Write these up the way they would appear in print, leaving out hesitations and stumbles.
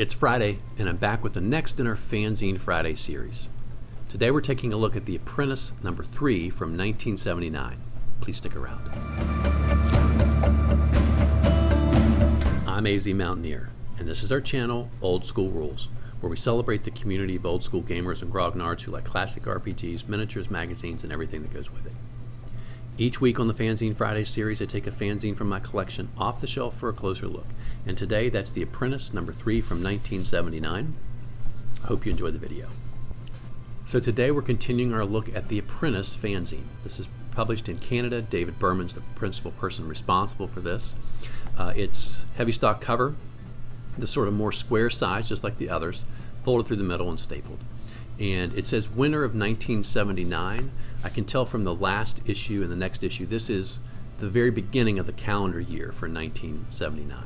It's Friday, and I'm back with the next in our Fanzine Friday series. Today we're taking a look at the Apprentice number 3 from 1979. Please stick around. I'm AZ Mountaineer, and this is our channel, Old School Rules, where we celebrate the community of old school gamers and grognards who like classic RPGs, miniatures, magazines, and everything that goes with it. Each week on the Fanzine Friday series, I take a fanzine from my collection off the shelf for a closer look. And today, that's The Apprentice number 3 from 1979. I hope you enjoy the video. So today we're continuing our look at The Apprentice fanzine. This is published in Canada. David Berman's the principal person responsible for this. It's heavy stock cover, the sort of more square size, just like the others, folded through the middle and stapled. And it says winter of 1979. I can tell from the last issue and the next issue, this is the very beginning of the calendar year for 1979.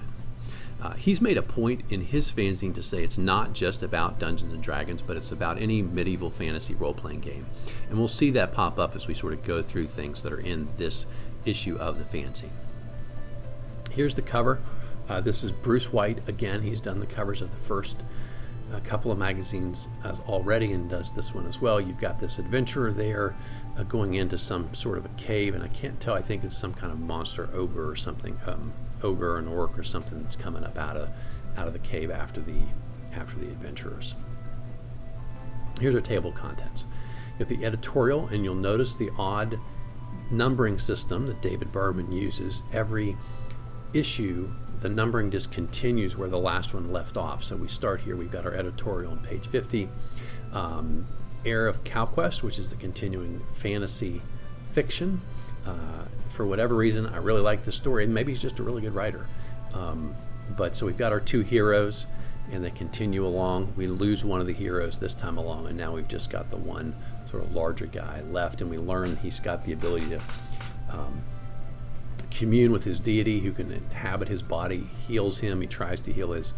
He's made a point in his fanzine to say it's not just about Dungeons and Dragons, but it's about any medieval fantasy role-playing game. And we'll see that pop up as we sort of go through things that are in this issue of the fanzine. Here's the cover. This is Bruce Wright again. He's done the covers of the first couple of magazines already and does this one as well. You've got this adventurer there going into some sort of a cave, and I can't tell, I think it's some kind of monster, ogre or something, ogre or an orc or something that's coming up out of the cave after the adventurers. Here's our table of contents. You have the editorial, and you'll notice the odd numbering system that David Berman uses. Every issue, the numbering just continues where the last one left off. So we start here, we've got our editorial on page 50. Heir of CowQuest, which is the continuing fantasy fiction. For whatever reason, I really like this story, and maybe he's just a really good writer. But so we've got our two heroes, and they continue along. We lose one of the heroes this time along, and now we've just got the one sort of larger guy left, and we learn he's got the ability to commune with his deity who can inhabit his body, heals him. He tries to heal his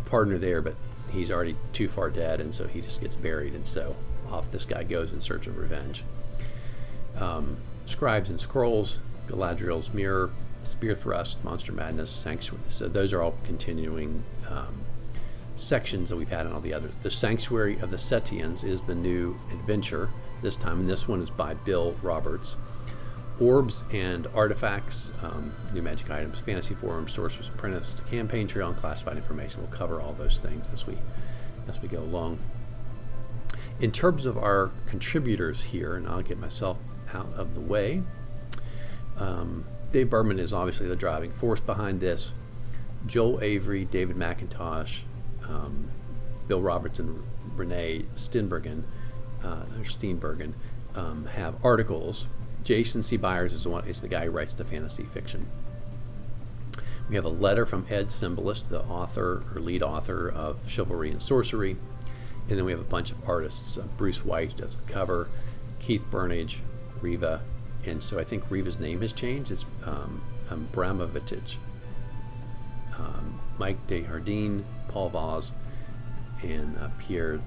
partner there, but he's already too far dead, and so he just gets buried, and so off this guy goes in search of revenge. Scribes and Scrolls, Galadriel's Mirror, Spear Thrust, Monster Madness, Sanctuary. So those are all continuing sections that we've had in all the others. The Sanctuary of the Setians is the new adventure this time, and this one is by Bill Roberts. Orbs and Artifacts, New Magic Items, Fantasy Forum, Sorcerer's Apprentice, Campaign Trail, and Classified Information. We'll cover all those things as we go along. In terms of our contributors here, and I'll get myself out of the way, Dave Berman is obviously the driving force behind this. Joel Avery, David McIntosh, Bill Roberts, and Rene Steenbergen, have articles. Jason Byers is the guy who writes the fantasy fiction. We have a letter from Ed Symbolist, the author or lead author of Chivalry and Sorcery, and then we have a bunch of artists. Bruce Wright does the cover, Keith Burnage, Reva, and so I think Reva's name has changed. It's Abramovitch. Mike Desjardins, Paul Vaz, and Pierre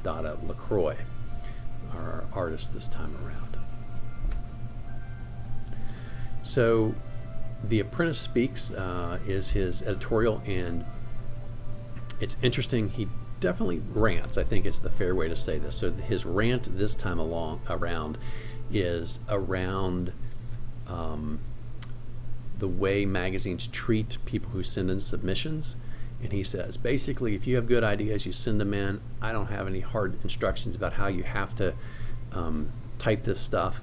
Lacroix are our artists this time around. So The Apprentice Speaks is his editorial, and it's interesting. He definitely rants. I think it's the fair way to say this. So his rant this time around is around the way magazines treat people who send in submissions. And he says, basically, if you have good ideas, you send them in. I don't have any hard instructions about how you have to type this stuff.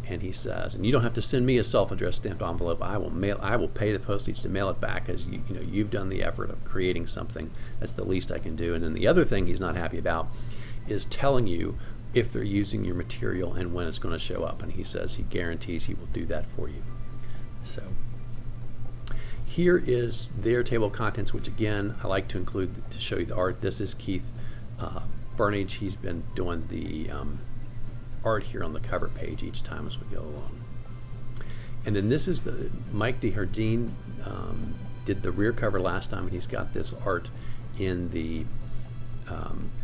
And he says, and you don't have to send me a self-addressed stamped envelope. I will pay the postage to mail it back, as you've done the effort of creating something. That's the least I can do. And then the other thing he's not happy about is telling you if they're using your material and when it's going to show up. And he says he guarantees he will do that for you. So here is their table of contents, which again I like to include to show you the art. This is Keith Burnage. He's been doing the art here on the cover page each time as we go along. And then this is the Mike Desjardins did the rear cover last time, and he's got this art in the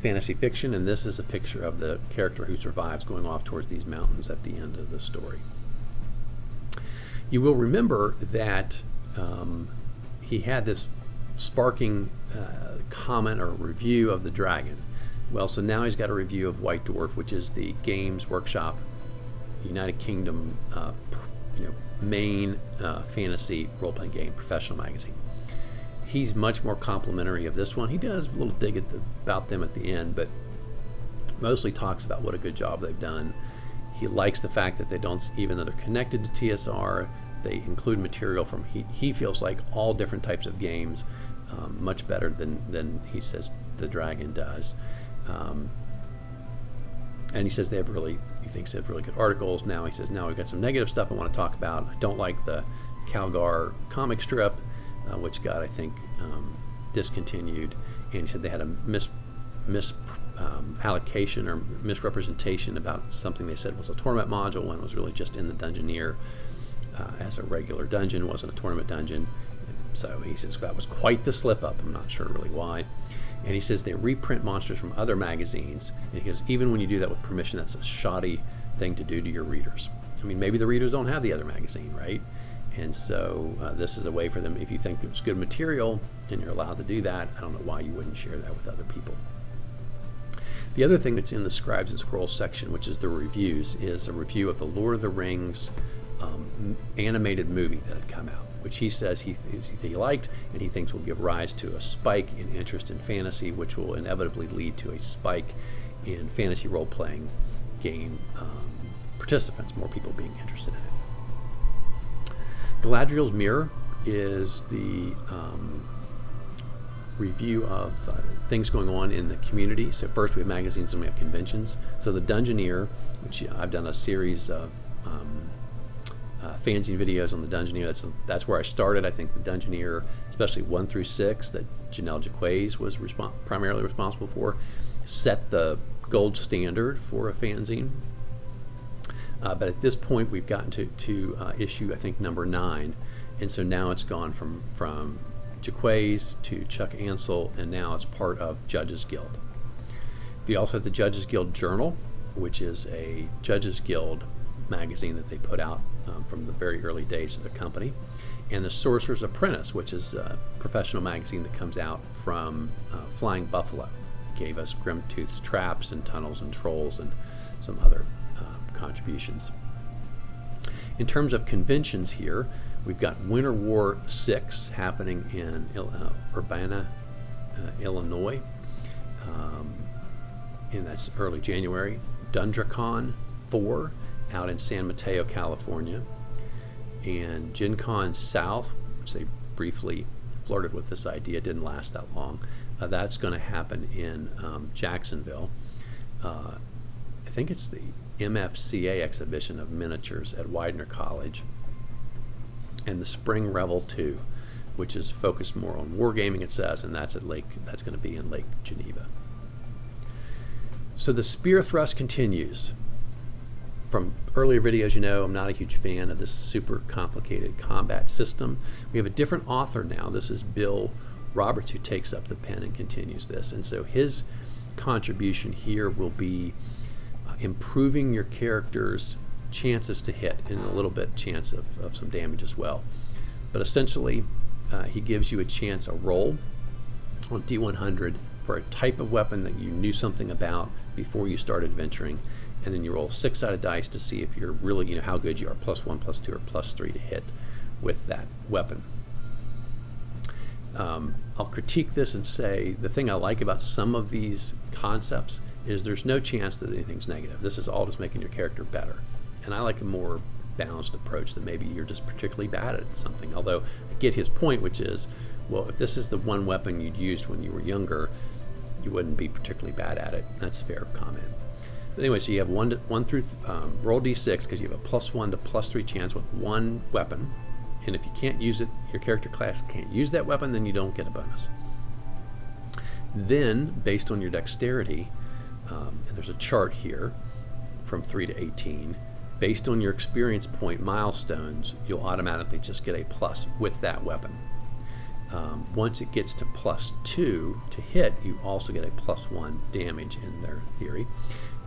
fantasy fiction, and this is a picture of the character who survives going off towards these mountains at the end of the story. You will remember that he had this sparking comment or review of the dragon. Well, so now he's got a review of White Dwarf, which is the Games Workshop United Kingdom main fantasy role-playing game professional magazine. He's much more complimentary of this one. He does a little dig about them at the end, but mostly talks about what a good job they've done. He likes the fact that they don't, even though they're connected to TSR, they include material from, he feels like all different types of games, much better than he says the Dragon does. And he says he thinks they have really good articles. Now he says, now we've got some negative stuff I want to talk about. I don't like the Calgar comic strip, which got, I think, discontinued. And he said they had a allocation or misrepresentation about something they said was a tournament module when it was really just in the Dungeoneer as a regular dungeon. It wasn't a tournament dungeon. So he says that was quite the slip up. I'm not sure really why. And he says they reprint monsters from other magazines. And he goes, even when you do that with permission, that's a shoddy thing to do to your readers. I mean, maybe the readers don't have the other magazine, right? And so this is a way for them, if you think it's good material and you're allowed to do that, I don't know why you wouldn't share that with other people. The other thing that's in the Scribes and Scrolls section, which is the reviews, is a review of the Lord of the Rings animated movie that had come out, which he says he liked, and he thinks will give rise to a spike in interest in fantasy, which will inevitably lead to a spike in fantasy role-playing game participants, more people being interested in it. Galadriel's Mirror is the review of things going on in the community. So first we have magazines and we have conventions. So the Dungeoneer, which I've done a series of fanzine videos on the Dungeoneer. That's where I started. I think the Dungeoneer, especially 1 through 6, that Janelle Jacquez was primarily responsible for, set the gold standard for a fanzine. But at this point, we've gotten to issue, I think, number 9, and so now it's gone from Jacquez to Chuck Ansel, and now it's part of Judges Guild. We also have the Judges Guild Journal, which is a Judges Guild magazine that they put out from the very early days of the company, and the Sorcerer's Apprentice, which is a professional magazine that comes out from Flying Buffalo. Gave us Grimtooth's Traps and Tunnels and Trolls and some other contributions. In terms of conventions here, we've got Winter War 6 happening in Urbana, Illinois, and that's early January. DundraCon 4 out in San Mateo, California, and Gen Con South, which they briefly flirted with this idea, didn't last that long. That's going to happen in Jacksonville. I think it's the MFCA exhibition of miniatures at Widener College, and the Spring Revel 2, which is focused more on wargaming, it says, and that's going to be in Lake Geneva. So the Spear Thrust continues. From earlier videos, you know I'm not a huge fan of this super complicated combat system. We have a different author now. This is Bill Roberts, who takes up the pen and continues this. And so his contribution here will be improving your character's chances to hit, and a little bit chance of some damage as well. But essentially, he gives you a roll on D100 for a type of weapon that you knew something about before you started adventuring, and then you roll 6-sided dice to see if you're really, how good you are, +1, +2, or +3 to hit with that weapon. I'll critique this and say the thing I like about some of these concepts is there's no chance that anything's negative. This is all just making your character better. And I like a more balanced approach that maybe you're just particularly bad at something. Although I get his point, which is, well, if this is the one weapon you'd used when you were younger, you wouldn't be particularly bad at it. That's a fair comment. But anyway, so you have one through roll d6 because you have a +1 to +3 chance with one weapon. And if you can't use it, your character class can't use that weapon, then you don't get a bonus. Then, based on your dexterity, and there's a chart here from 3 to 18, based on your experience point milestones, you'll automatically just get a plus with that weapon. Once it gets to +2 to hit, you also get a +1 damage in their theory.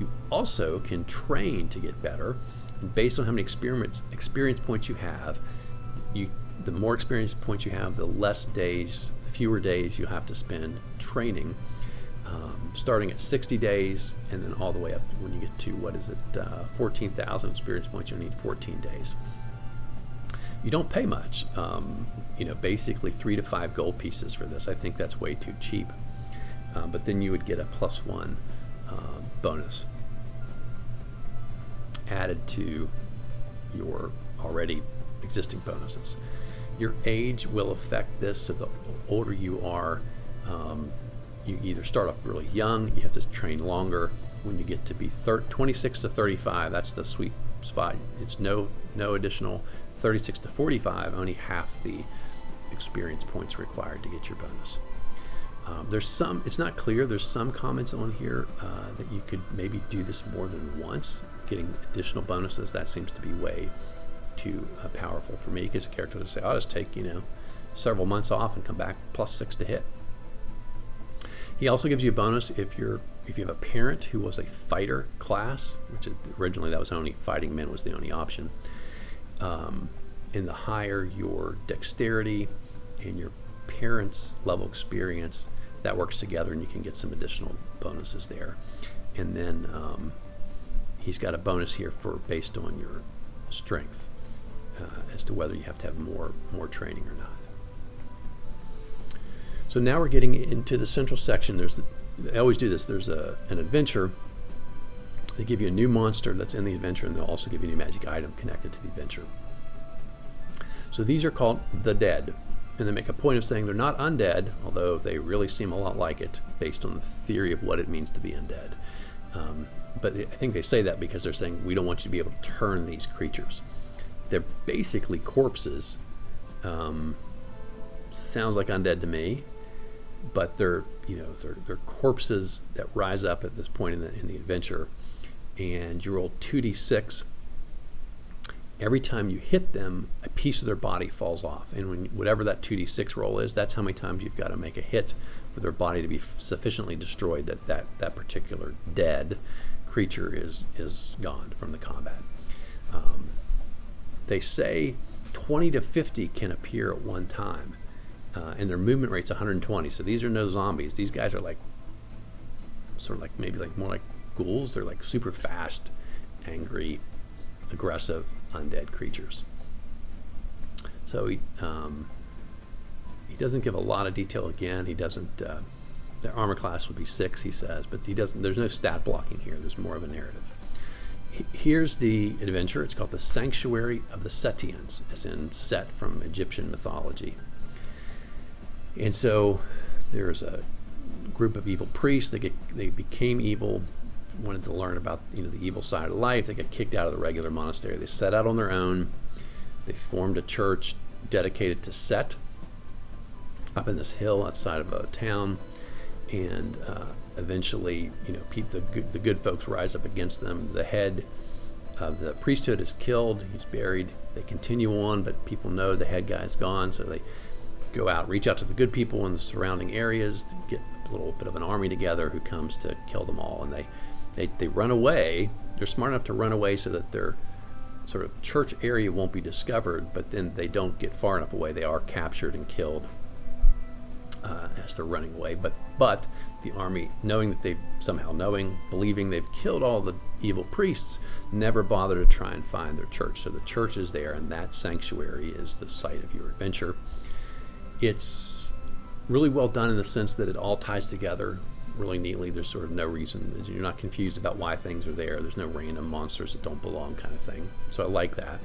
You also can train to get better. And based on how many experience points you have, the more experience points you have, the less days the fewer days you have to spend training, starting at 60 days and then all the way up when you get to, 14,000 experience points, you'll need 14 days. You don't pay much, basically 3 to 5 gold pieces for this. I think that's way too cheap. But then you would get a +1 bonus added to your already existing bonuses. Your age will affect this, so the older you are, you either start off really young, you have to train longer. When you get to be 26 to 35, that's the sweet spot. It's no additional. 36 to 45, only half the experience points required to get your bonus. It's not clear, there's some comments on here that you could maybe do this more than once, getting additional bonuses. That seems to be way too powerful for me, because a character would say, I'll just take several months off and come back +6 to hit. He also gives you a bonus if you have a parent who was a fighter class, which originally that was only fighting men was the only option. And the higher your dexterity and your parents' level experience, that works together and you can get some additional bonuses there. And then he's got a bonus here based on your strength as to whether you have to have more training or not. So now we're getting into the central section. They always do this. There's an adventure. They give you a new monster that's in the adventure, and they'll also give you a new magic item connected to the adventure. So these are called the dead, and they make a point of saying they're not undead, although they really seem a lot like it based on the theory of what it means to be undead. But I think they say that because they're saying we don't want you to be able to turn these creatures. They're basically corpses. Sounds like undead to me, but they're corpses that rise up at this point in the adventure. And you roll 2d6. Every time you hit them, a piece of their body falls off. And whatever that 2d6 roll is, that's how many times you've got to make a hit for their body to be sufficiently destroyed that particular dead creature is gone from the combat. They say 20 to 50 can appear at one time, and their movement rate's 120. So these are no zombies. These guys are maybe more like ghouls. They're like super fast, angry, aggressive, undead creatures. So he doesn't give a lot of detail. Again, he doesn't. Their armor class would be 6, he says, but he doesn't. There's no stat blocking here. There's more of a narrative. Here's the adventure. It's called the Sanctuary of the Setians, as in Set from Egyptian mythology. And so there's a group of evil priests. They became evil, wanted to learn about the evil side of life. They got kicked out of the regular monastery. They set out on their own. They formed a church dedicated to Set up in this hill outside of a town, and eventually the good folks rise up against them. The head of the priesthood is killed. He's buried. They continue on, but people know the head guy's gone, so they go out, reach out to the good people in the surrounding areas, get a little bit of an army together who comes to kill them all. And they run away. They're smart enough to run away so that their sort of church area won't be discovered, but then they don't get far enough away. They are captured and killed as they're running away. But the army, believing they've killed all the evil priests, never bother to try and find their church. So the church is there, and that sanctuary is the site of your adventure. It's really well done in the sense that it all ties together really neatly. There's sort of no reason. You're not confused about why things are there. There's no random monsters that don't belong kind of thing. So I like that.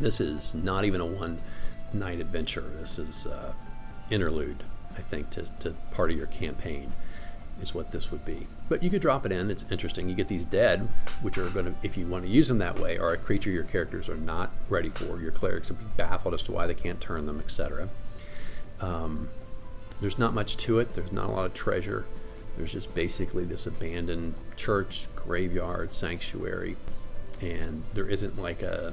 This is not even a one-night adventure. This is interlude, I think, to part of your campaign is what this would be. But you could drop it in. It's interesting. You get these dead, which are going to, if you want to use them that way, are a creature your characters are not ready for. Your clerics will be baffled as to why they can't turn them, etc. There's not much to it. There's not a lot of treasure. There's just basically this abandoned church, graveyard, sanctuary, and there isn't like a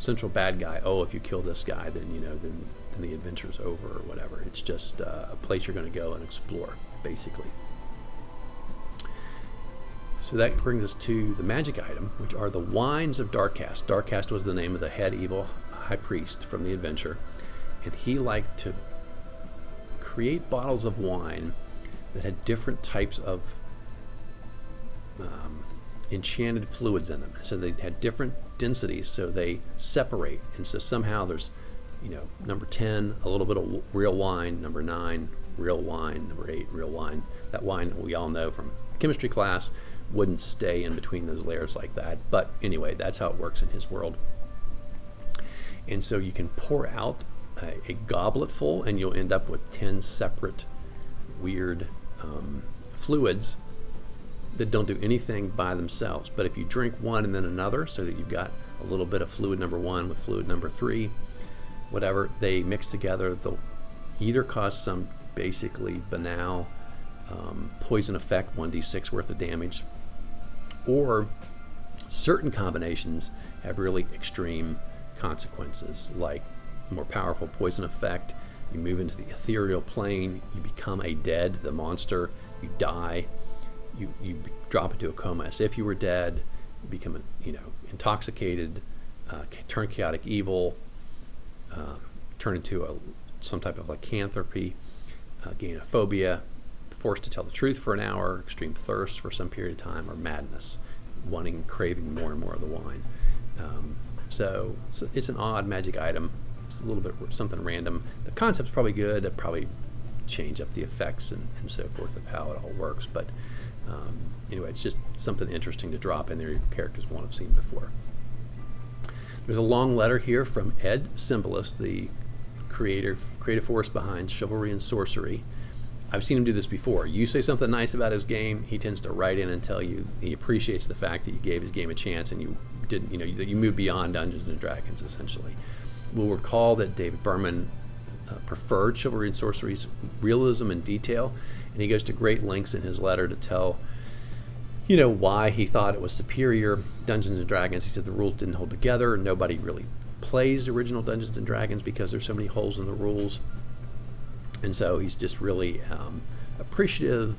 central bad guy. Oh, if you kill this guy, then then the adventure's over or whatever. It's just a place you're going to go and explore, basically. So that brings us to the magic item, which are the Wines of Darkcast. Darkcast was the name of the head evil high priest from the adventure, and he liked to create bottles of wine that had different types of enchanted fluids in them. So they had different densities, so they separate. And so somehow there's, number 10, a little bit of real wine, number 9, real wine, number 8, real wine. That wine we all know from chemistry class wouldn't stay in between those layers like that. But anyway, that's how it works in his world. And so you can pour out a goblet full, and you'll end up with 10 separate weird fluids that don't do anything by themselves. But if you drink one and then another, so that you've got a little bit of fluid number 1 with fluid number 3, whatever, they mix together, they'll either cause some basically banal poison effect, 1d6 worth of damage, or certain combinations have really extreme consequences, like more powerful poison effect. You move into the ethereal plane, you become a dead, the monster, you die, you drop into a coma as if you were dead, you become intoxicated, turn chaotic evil, turn into some type of lycanthropy, gain a phobia, forced to tell the truth for an hour, extreme thirst for some period of time, or madness, craving more and more of the wine. So it's an odd magic item. It's a little bit something random. The concept's probably good. It'd probably change up the effects and so forth of how it all works. But anyway, it's just something interesting to drop in there your characters won't have seen before. There's a long letter here from Ed Symbolist, the creative force behind Chivalry and Sorcery. I've seen him do this before. You say something nice about his game, he tends to write in and tell you he appreciates the fact that you gave his game a chance and you didn't, that you moved beyond Dungeons and Dragons, essentially. We'll recall that David Berman preferred Chivalry and Sorcery's realism and detail, and he goes to great lengths in his letter to tell why he thought it was superior. Dungeons and Dragons, he said the rules didn't hold together. Nobody really plays original Dungeons and Dragons because there's so many holes in the rules. And so he's just really appreciative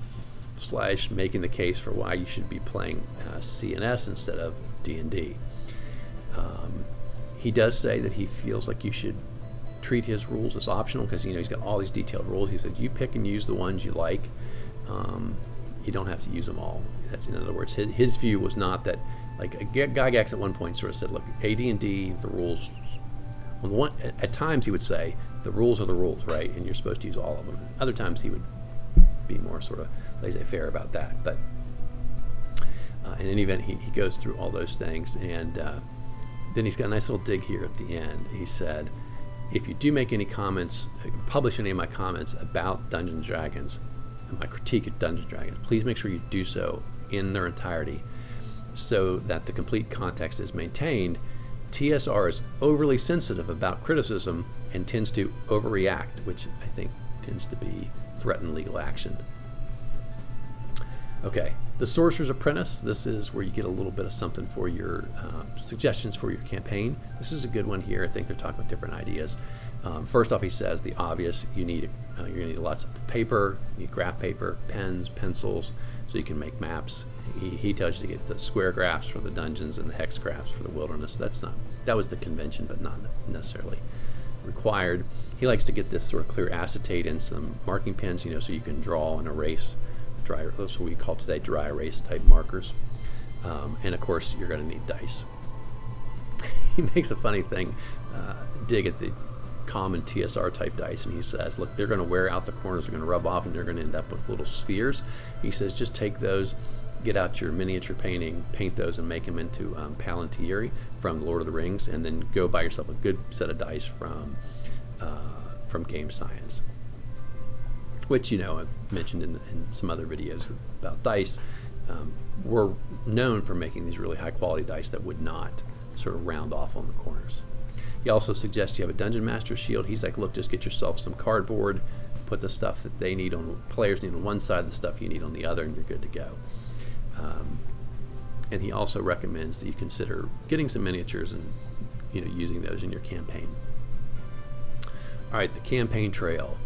/ making the case for why you should be playing CNS instead of D&D. He does say that he feels like you should treat his rules as optional because he's got all these detailed rules. He said you pick and use the ones you like. You don't have to use them all. That's, in other words, his view was not that, like Gygax at one point sort of said, look, AD&D, the rules, at times he would say, the rules are the rules, right? And you're supposed to use all of them. Other times he would be more sort of laissez-faire about that. But in any event, he goes through all those things. And then he's got a nice little dig here at the end. He said, if you do make any comments, publish any of my comments about Dungeons and Dragons, and my critique of Dungeons and Dragons, please make sure you do so in their entirety so that the complete context is maintained. TSR is overly sensitive about criticism and tends to overreact, which I think tends to be threaten legal action. Okay, the Sorcerer's Apprentice. This is where you get a little bit of something for your suggestions for your campaign. This is a good one here. I think they're talking about different ideas. First off, he says the obvious. You're gonna need lots of paper. You need graph paper, pens, pencils, so you can make maps. He tells you to get the square graphs for the dungeons and the hex graphs for the wilderness. That was the convention, but not necessarily required. He likes to get this sort of clear acetate and some marking pens, so you can draw and erase. Those are what we call today dry erase type markers. And of course, you're going to need dice. He makes a funny thing, dig at the common TSR type dice, and he says, look, they're going to wear out the corners, they're going to rub off, and they're going to end up with little spheres. He says, just take those, get out your miniature painting, paint those, and make them into Palantir from Lord of the Rings, and then go buy yourself a good set of dice from Game Science, which I've mentioned in some other videos about dice. We're known for making these really high quality dice that would not sort of round off on the corners. He also suggests you have a Dungeon Master shield. He's like, look, just get yourself some cardboard, put the stuff that players need on one side, the stuff you need on the other, and you're good to go. And he also recommends that you consider getting some miniatures and using those in your campaign. All right, the campaign trail.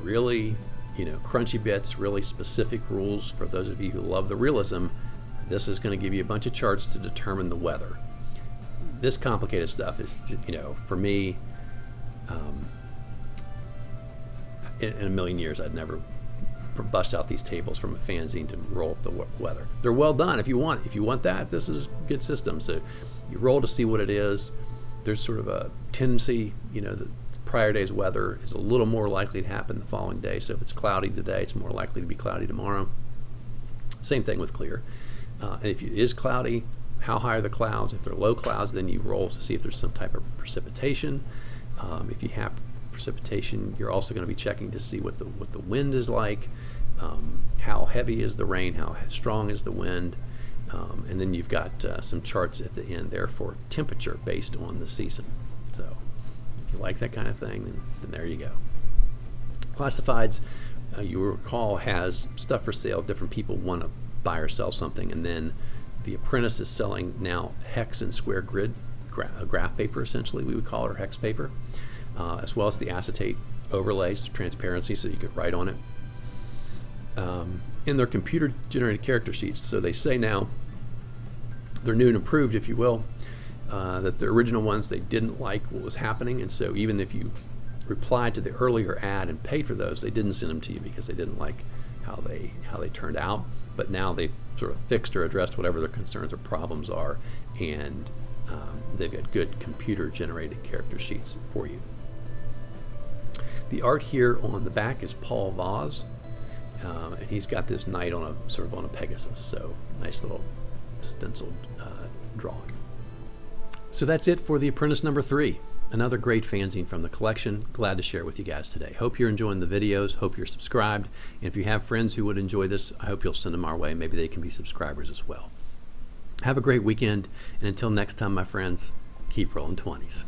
Really, crunchy bits, really specific rules for those of you who love the realism. This is going to give you a bunch of charts to determine the weather. This complicated stuff is, for me, in a million years, I'd never bust out these tables from a fanzine to roll up the weather. They're well done if you want. If you want that, this is a good system. So you roll to see what it is. There's sort of a tendency, the prior day's weather is a little more likely to happen the following day. So if it's cloudy today, it's more likely to be cloudy tomorrow. Same thing with clear. And if it is cloudy, how high are the clouds? If they're low clouds, then you roll to see if there's some type of precipitation. If you have precipitation, you're also going to be checking to see what the wind is like, how heavy is the rain, how strong is the wind, and then you've got some charts at the end there for temperature based on the season. So if you like that kind of thing, then there you go. Classifieds, you will recall, has stuff for sale. Different people want to buy or sell something, and then the Apprentice is selling now hex and square grid graph paper, essentially we would call it, or hex paper, as well as the acetate overlays, transparency, so you could write on it. In their computer generated character sheets, so they say now they're new and improved, if you will, that the original ones, they didn't like what was happening, and so even if you replied to the earlier ad and paid for those, they didn't send them to you because they didn't like how they turned out. But now they've sort of fixed or addressed whatever their concerns or problems are, and they've got good computer generated character sheets for you. The art here on the back is Paul Voss, and he's got this knight on a Pegasus, so nice little stenciled drawing. So that's it for The Apprentice number 3. Another great fanzine from the collection. Glad to share it with you guys today. Hope you're enjoying the videos. Hope you're subscribed. And if you have friends who would enjoy this, I hope you'll send them our way. Maybe they can be subscribers as well. Have a great weekend. And until next time, my friends, keep rolling 20s.